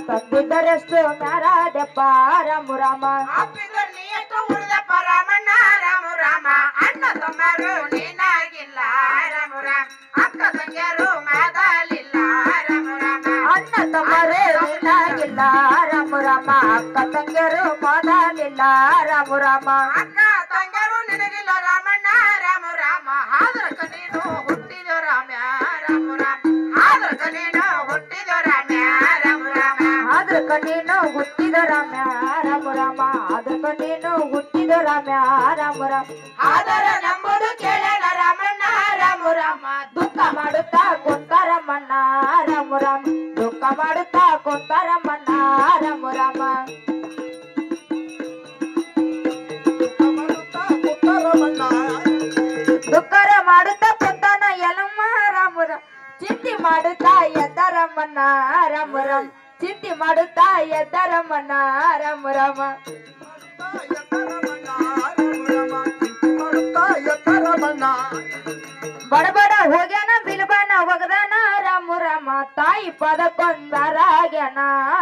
ತಂದಿದ್ದರೆಷ್ಟು ಮ್ಯಾರಾದೆಪ್ಪ ರಾಮ ರಾಮ ಉಳಿದಪ್ಪ ರಾಮಣ್ಣ ರಾಮ ರಾಮ ಅಣ್ಣ ತಮ್ಮರು ನೀನಾಗಿಲ್ಲ ರಾಮ ರಾಮ ಅಕ್ಕ ತಂಗಿಯರು ಮಾದಲಿಲ್ಲ ರಾಮ ರಾಮ ಅಣ್ಣ ತಮ್ಮರು ನೀನಾಗಿಲ್ಲ ರಾಮ ರಾಮ ಅಕ್ಕ ತಂಗಿಯರು ಮಾದಲಿಲ್ಲ ರಾಮ ರಾಮ ಅಕ್ಕ ತಂಗಿಯರು ನಿನಗಿಲ್ಲ ರಾಮಣ್ಣ ರಾಮ ರಾಮ ಆದ್ರಕ ನೀನು ಹುಟ್ಟಿದ ರಾಮ್ಯ ರಾಮ ರಾಮ ಆದ್ರಕ ನೀನು ಹುಟ್ಟಿದ ರಾಮ್ಯ ರಾಮ ರಾಮ ಆದ್ರಕ ನೀನು ಹುಟ್ಟಿದ ರಾಮ್ಯ ರಾಮ ರಾಮ ಆದ್ರಕ ನೀನು ಹುಟ್ಟಿದ ರಾಮ್ಯ ರಾಮ ರಾಮ ಆದರ ನಂಬುದು ಕೇಳಣ ರಾಮಣ್ಣ ರಾಮ ರಾಮ ದುಃಖ ಮಾಡುತ್ತಾ ಕುಂತಾರಮ್ಮಣ್ಣ ರಾಮ ರಾಮ ದುಃಖ ಮಾಡುತ್ತಾ ಕುಂತಾರಮ್ಮಣ್ಣ ರಾಮ ರಾಮ ದುಃಖರ ಮಾಡುತ್ತಾ ಕುಂತಾನ ಯಲಮ್ಮ ರಾಮ ರಾಮ ಚಿಂತೆ ಮಾಡುತ್ತಾ ಎದ್ದರಮ್ಮಣ್ಣ ರಾಮ ರಾಮ ಚಿಂತೆ ಮಾಡುತ್ತಾ ಎದ್ದರಮ್ಮಣ್ಣ ರಾಮ ರಾಮ ಬಡಬಡ ಹೋಗ್ಯಾನ ಬಿಲ್ಬಾನ ಒಗದಾನ ರಾಮ ರಾಮ ತಾಯಿ ಪದ ಕೊಂದರಾಗ್ಯಾನ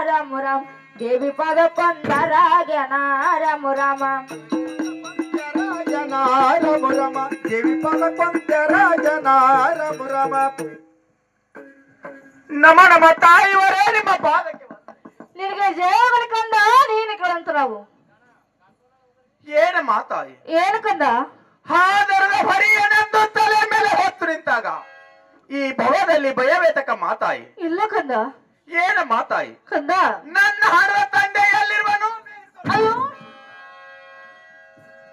ರಾಮ ರಾಮ ದೇವಿ ಪದ ಕೊಂದರಾಗ್ಯಾನ ರಾಮ ರಾಮ ರಾಮ ರಾಮ ದೇವಿ ಪದ ಕೊಂದರ ಜನ ರಾಮ ರಾಮ ನಮ ನಮ ತಾಯಿಯವರೇ ನಿಮ್ಮ ಪಾದಕ್ಕೆ ನಿನಗೆ ಜಯಗಳು ಕಂದ ನೀನು ಕಳಂತ ನಾವು ಏನ ಮಾತಾಯಿ ಏನು ಕಂದ ಹಾದರದ ಹೊರೆಯನೆಂದು ತಲೆ ಮೇಲೆ ಹೊತ್ತು ನಿಂತಾಗ ಈ ಭವದಲ್ಲಿ ಭಯವೇತಕ ಮಾತಾಯಿ ಇಲ್ಲ ಕಂದ ಏನ ಮಾತಾಯಿ ಕಂದ ನನ್ನ ಹಣದ ತಂದೆ ಎಲ್ಲಿರುವನು ಅಯ್ಯೋ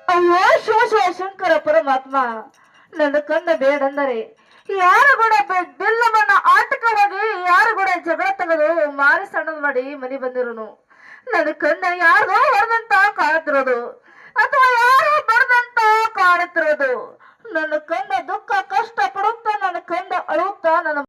ಅಯ್ಯೋ ಶಿವ ಶಿವ ಶಂಕರ ಪರಮಾತ್ಮ ನನ್ನ ಕಂದ ಬೇಡಂದರೆ ಯಾರು ಕೂಡ ಬಿಲ್ಲವನ್ನ ಆಟಕವಾಗಿ ಯಾರು ಕೂಡ ಜಗಳ ತೆಗೆದು ಮಾರಿ ಸಣ್ಣದ್ ಮಾಡಿ ಮನೆ ಬಂದಿರೋನು ನನ್ನ ಕಂದ ಯಾರಿಗೋ ಹೊಡೆದಂತ ಕಾಣುತ್ತಿರೋದು ಅಥವಾ ಯಾರು ಬಡದಂತ ಕಾಣುತ್ತಿರೋದು ನನ್ನ ಕಂದ ದುಃಖ ಕಷ್ಟ ಪಡುತ್ತಾ ನನ್ನ ಕಂದ ಅಳುತ್ತಾ ನನ್ನ